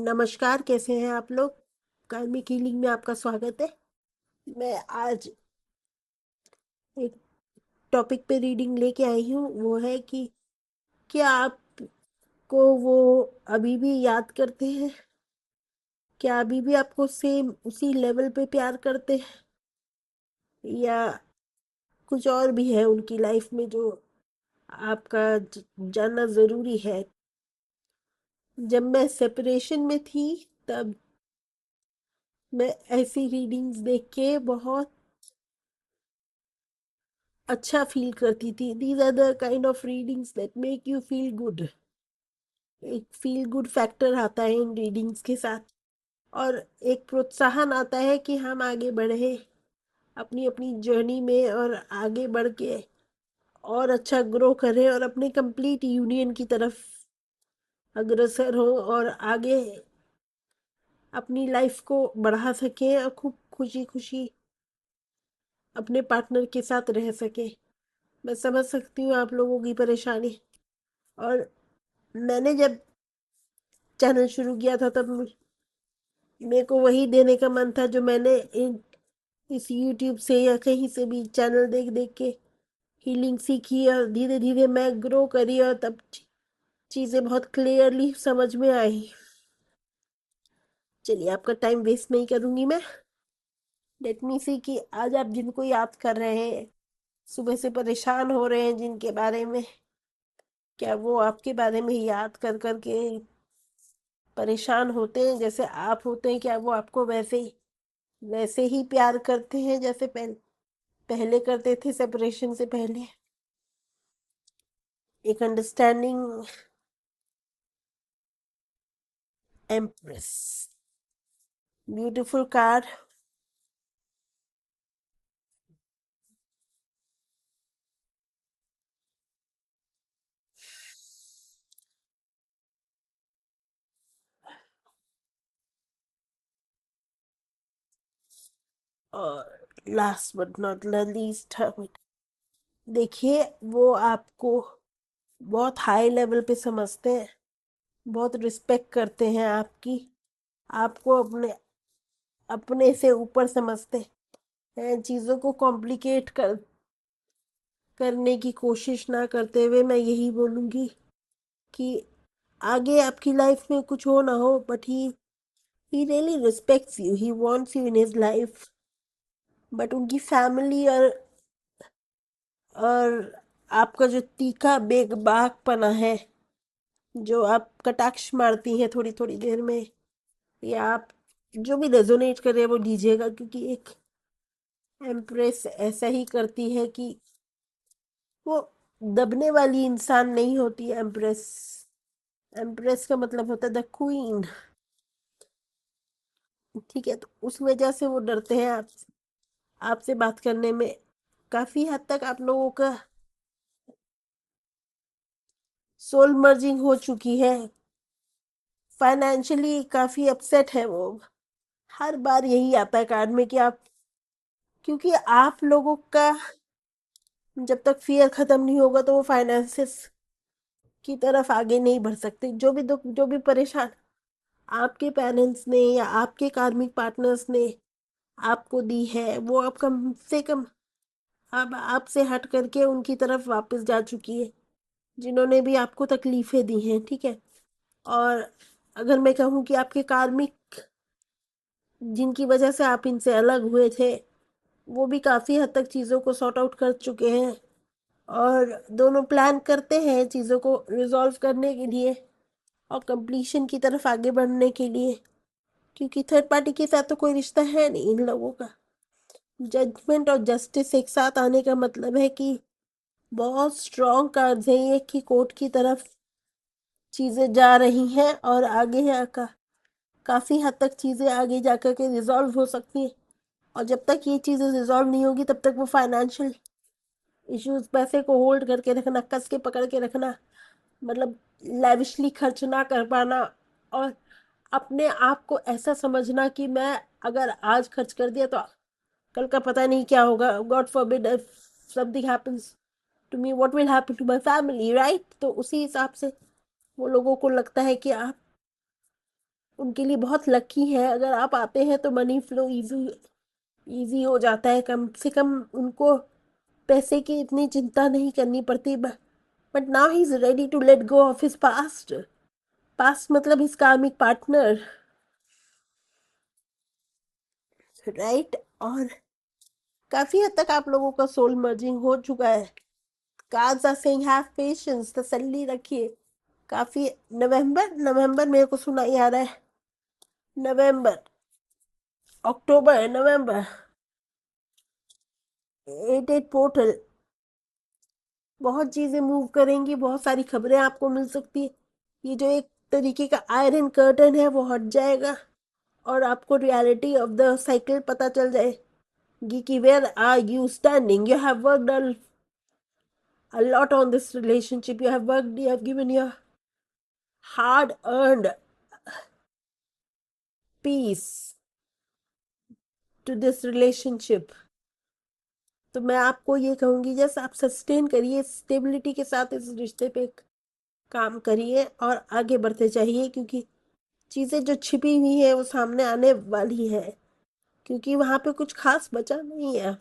नमस्कार, कैसे हैं आप लोग? कार्मिक हीलिंग में आपका स्वागत है। मैं आज एक टॉपिक पे रीडिंग लेके आई हूँ। वो है कि क्या आपको वो अभी भी याद करते हैं? क्या अभी भी आपको सेम उसी लेवल पे प्यार करते हैं, या कुछ और भी है उनकी लाइफ में जो आपका जानना ज़रूरी है? जब मैं सेपरेशन में थी, तब मैं ऐसी रीडिंग्स देख के बहुत अच्छा फील करती थी। These are the kind of readings that make you feel good. एक फील गुड फैक्टर आता है इन रीडिंग्स के साथ, और एक प्रोत्साहन आता है कि हम आगे बढ़े अपनी अपनी जर्नी में, और आगे बढ़ के और अच्छा ग्रो करें और अपने कंप्लीट यूनियन की तरफ अग्रसर हो, और आगे अपनी लाइफ को बढ़ा सकें और खूब खुशी खुशी अपने पार्टनर के साथ रह सके। मैं समझ सकती हूँ आप लोगों की परेशानी। और मैंने जब चैनल शुरू किया था, तब मेरे को वही देने का मन था जो मैंने इस यूट्यूब से या कहीं से भी चैनल देख देख के हीलिंग सीखी, और धीरे धीरे मैं ग्रो करी, और तब चीज़ें बहुत क्लियरली समझ में आई। चलिए, आपका टाइम वेस्ट नहीं करूंगी मैं। लेट मी सी कि आज आप जिनको याद कर रहे हैं, सुबह से परेशान हो रहे हैं जिनके बारे में, क्या वो आपके बारे में याद कर कर के परेशान होते हैं जैसे आप होते हैं? क्या वो आपको वैसे ही प्यार करते हैं जैसे पहले करते थे, सेपरेशन से पहले? एक अंडरस्टैंडिंग एम्प्रेस, ब्यूटीफुल कार्ड। और लास्ट बट नॉट लीस्ट, देखिए, वो आपको बहुत हाई लेवल पे समझते हैं, बहुत रिस्पेक्ट करते हैं आपकी, आपको अपने अपने से ऊपर समझते हैं। चीज़ों को कॉम्प्लिकेट करने की कोशिश ना करते हुए मैं यही बोलूँगी कि आगे आपकी लाइफ में कुछ हो ना हो, but he really respects you, he wants you in his life. But उनकी फैमिली और आपका जो तीखा बेबाकपना है, जो आप कटाक्ष मारती हैं थोड़ी थोड़ी देर में, या आप जो भी रेजोनेट करे वो लीजिएगा, क्योंकि एक एम्प्रेस ऐसा ही करती है कि वो दबने वाली इंसान नहीं होती है। एम्प्रेस एम्प्रेस का मतलब होता है द क्वीन। ठीक है, तो उस वजह से वो डरते हैं आपसे बात करने में। काफी हद तक आप लोगों का सोल मर्जिंग हो चुकी है। फाइनेंशियली काफी अपसेट है वो। हर बार यही आता है कार्ड में कि आप, क्योंकि आप लोगों का जब तक फियर खत्म नहीं होगा तो वो फाइनेंसेस की तरफ आगे नहीं बढ़ सकते। जो भी दुख, जो भी परेशान आपके पेरेंट्स ने या आपके कार्मिक पार्टनर्स ने आपको दी है, वो आप कम से कम अब आपसे हट करके उनकी तरफ वापस जा चुकी है, जिन्होंने भी आपको तकलीफें दी हैं। ठीक है, और अगर मैं कहूँ कि आपके कार्मिक, जिनकी वजह से आप इनसे अलग हुए थे, वो भी काफ़ी हद तक चीज़ों को सॉर्ट आउट कर चुके हैं, और दोनों प्लान करते हैं चीज़ों को रिजॉल्व करने के लिए और कंप्लीशन की तरफ आगे बढ़ने के लिए, क्योंकि थर्ड पार्टी के साथ तो कोई रिश्ता है नहीं इन लोगों का। जजमेंट और जस्टिस एक साथ आने का मतलब है कि बहुत स्ट्रॉन्ग कार्ड्स हैं ये, कि कोर्ट की तरफ चीज़ें जा रही हैं, और आगे है काफ़ी हद तक चीज़ें आगे जाकर के रिजॉल्व हो सकती हैं। और जब तक ये चीज़ें रिजॉल्व नहीं होगी, तब तक वो फाइनेंशियल इश्यूज, पैसे को होल्ड करके रखना, कस के पकड़ के रखना, मतलब लैविशली खर्च ना कर पाना, और अपने आप को ऐसा समझना कि मैं अगर आज खर्च कर दिया तो कल का पता नहीं क्या होगा। God forbid, if something happens to me, what will happen to my family, right? तो उसी हिसाब से वो लोगों को लगता है कि आप उनके लिए बहुत लकी है, अगर आप आते हैं तो मनी फ्लो इजी इजी हो जाता है, कम से कम उनको पैसे की इतनी चिंता नहीं करनी पड़ती। But now he is ready to let go of his past. Past मतलब हिज कार्मिक पार्टनर, राइट। और काफी हद तक आप लोगों का सोल मर्जिंग हो चुका है। Cards are saying have patience, तसल्ली रखिए। काफी नवंबर नवंबर मेरे को सुनाई आ रहा है। नवंबर, अक्टूबर, नवंबर, 8 पोर्टल, बहुत चीजें मूव करेंगी, बहुत सारी खबरें आपको मिल सकती है। ये जो एक तरीके का आयरन कर्टन है वो हट जाएगा, और आपको रियलिटी ऑफ द साइकिल पता चल जाएगी कि where are you standing. You have worked a lot on this relationship. You have worked, you have given your hard earned peace to this relationship. तो मैं आपको ये कहूंगी, जैसे आप सस्टेन करिए, स्टेबिलिटी के साथ इस रिश्ते पे काम करिए और आगे बढ़ते चाहिए, क्योंकि चीजें जो छिपी हुई है वो सामने आने वाली है, क्योंकि वहां पे कुछ खास बचा नहीं है।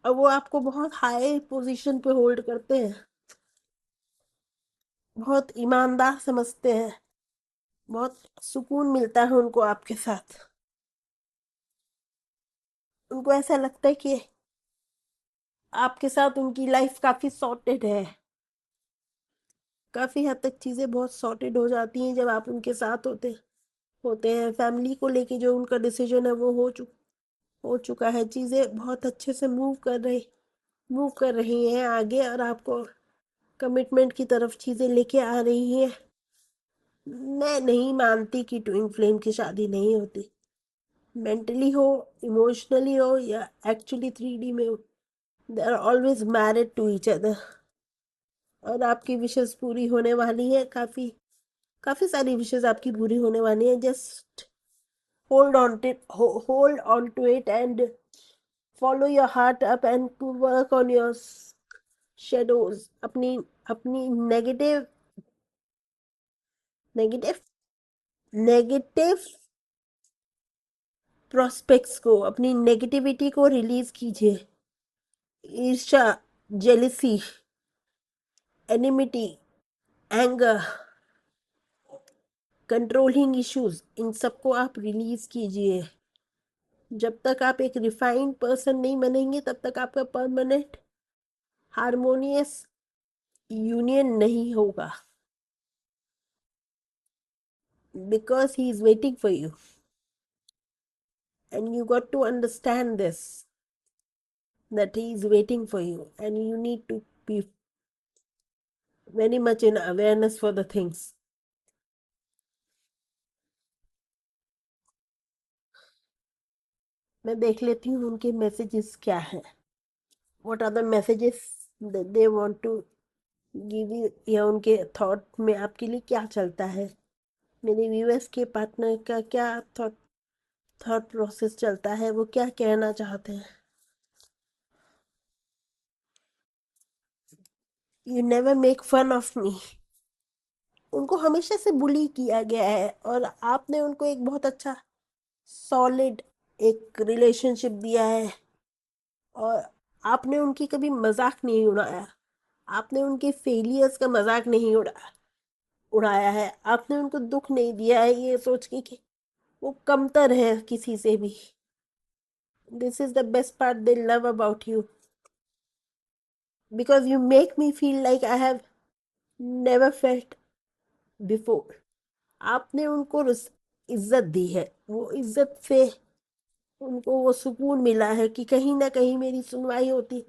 और वो आपको बहुत हाई पोजीशन पे होल्ड करते हैं, बहुत ईमानदार समझते हैं, बहुत सुकून मिलता है उनको आपके साथ। उनको ऐसा लगता है कि आपके साथ उनकी लाइफ काफी सॉर्टेड है। काफी हद तक चीजें बहुत सॉर्टेड हो जाती हैं जब आप उनके साथ होते होते हैं। फैमिली को लेके जो उनका डिसीजन है वो हो चुका है। चीजें बहुत अच्छे से मूव कर रही हैं आगे, और आपको कमिटमेंट की तरफ चीजें लेके आ रही हैं। मैं नहीं मानती कि ट्विन फ्लेम की शादी नहीं होती, मेंटली हो, इमोशनली हो, या एक्चुअली 3D में हो, they are always married to each other. और आपकी विशेष पूरी होने वाली है, काफी काफी सारी विशेष आपकी पूरी होने वाली है। Just hold on to it and follow your heart up and to work on your shadows, अपनी अपनी नेगेटिव नेगेटिव प्रोस्पेक्ट्स को, अपनी नेगेटिविटी को रिलीज कीजिए। ईर्ष्या, jealousy, enmity, anger, controlling issues, इन सबको आप रिलीज कीजिए। जब तक आप एक रिफाइंड पर्सन नहीं बनेंगे तब तक आपका परमानेंट हारमोनियस यूनियन नहीं होगा, because he is waiting for you, and you got to understand this, that he is waiting for you, and you need to be very much in awareness for the things. मैं देख लेती हूँ उनके messages क्या है, what are the messages that they want to give you, या उनके thought में आपके लिए क्या चलता है। मेरे व्यूअर्स के पार्टनर का क्या थॉट थॉट प्रोसेस चलता है, वो क्या कहना चाहते हैं। You never make fun of me. उनको हमेशा से बुली किया गया है, और आपने उनको एक बहुत अच्छा सॉलिड एक रिलेशनशिप दिया है, और आपने उनकी कभी मजाक नहीं उड़ाया। आपने उनके फेलियर्स का मजाक नहीं उड़ाया है। आपने उनको दुख नहीं दिया है ये सोच के कि वो कमतर है किसी से भी। This is the best part they love about you, because you make me feel like I have never felt before. आपने उनको इज्जत दी है, वो इज्जत से उनको वो सुकून मिला है कि कहीं ना कहीं मेरी सुनवाई होती,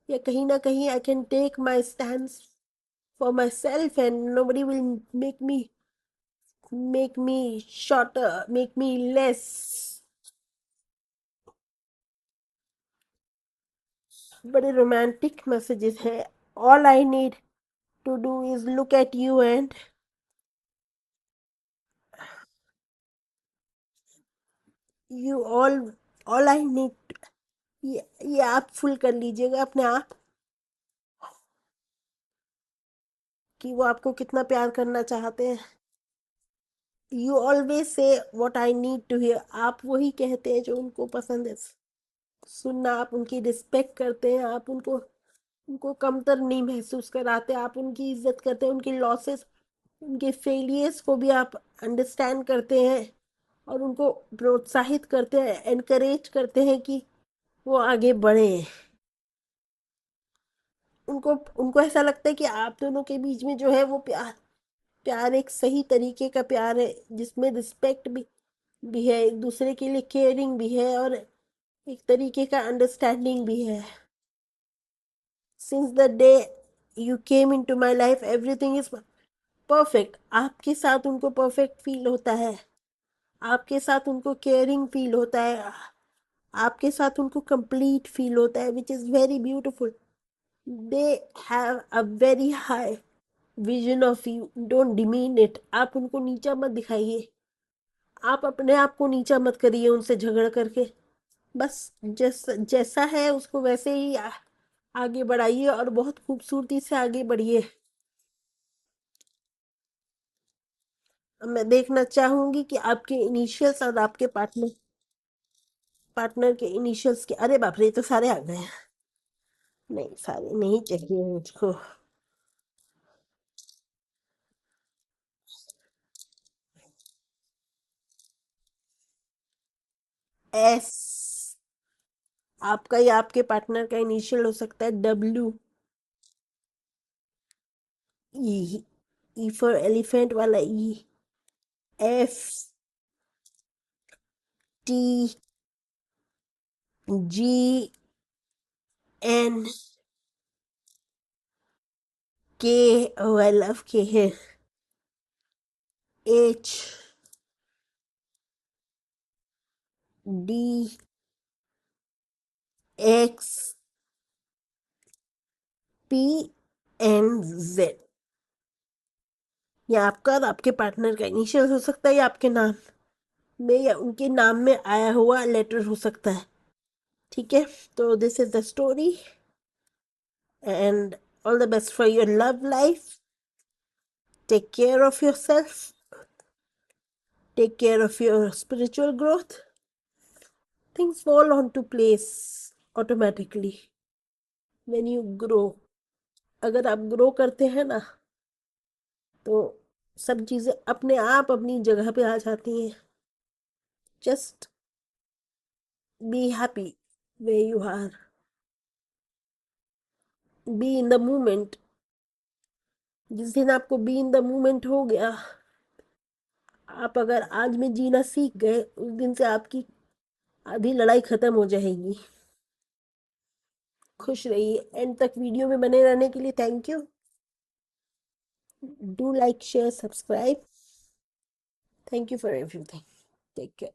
या कहीं ना कहीं I can take my stand for myself, and nobody will make me shorter, make me less। बड़े रोमांटिक मैसेजेस हैं। All I need to do is look at you and you all I need, ये आप full कर लीजिएगा अपने आप। कि वो आपको कितना प्यार करना चाहते हैं। You always say what I need to hear, आप वही कहते हैं जो उनको पसंद है सुनना। आप उनकी रिस्पेक्ट करते हैं, आप उनको उनको कमतर नहीं महसूस कराते, आप उनकी इज्जत करते हैं, उनकी लॉसेस, उनके फेलियर्स को भी आप अंडरस्टैंड करते हैं और उनको प्रोत्साहित करते हैं, एनकरेज करते हैं कि वो आगे बढ़े। उनको उनको ऐसा लगता है कि आप दोनों के बीच में जो है वो प्यार प्यार एक सही तरीके का प्यार है, जिसमें रिस्पेक्ट भी है, एक दूसरे के लिए केयरिंग भी है और एक तरीके का अंडरस्टैंडिंग भी है। Since the day you came into my life everything is perfect. आपके साथ उनको परफेक्ट फील होता है, आपके साथ उनको केयरिंग फील होता है, आपके साथ उनको कंप्लीट फील होता है, which is very beautiful. They have a very high vision of you, don't demean it. आप उनको नीचा मत दिखाइए, आप अपने आप को नीचा मत करिए उनसे झगड़ करके। बस जैसा है उसको वैसे ही आगे बढ़ाइए और बहुत खूबसूरती से आगे बढ़िए। मैं देखना चाहूंगी कि आपके इनिशियल्स और आपके पार्टनर पार्टनर के इनिशियल्स के, अरे बाप रे ये तो सारे आ गए हैं। नहीं सारे नहीं चाहिए मुझको। एस, आपका या आपके पार्टनर का इनिशियल हो सकता है W. E, E for elephant वाला ई। एफ, टी, जी, एन, के, ओ आई लव के है, H, D, x, P and Z. ये आपका और आपके पार्टनर का इनिशियल हो सकता है या आपके नाम में या उनके नाम में आया हुआ लेटर हो सकता है। ठीक है, तो this is the story and all the best for your love life. Take care of yourself, take care of your spiritual growth. Things fall onto place automatically when you grow. अगर आप grow करते हैं ना तो सब चीजें अपने आप अपनी जगह पे आ जाती हैं। Just be happy way you are, be in the moment. जिस दिन आपको बी इन द मोमेंट हो गया, आप अगर आज में जीना सीख गए, उस दिन से आपकी आधी लड़ाई खत्म हो जाएगी। खुश रहिए। एंड तक वीडियो में बने रहने के लिए thank you. Do like, share, subscribe. Thank you for everything. Take care.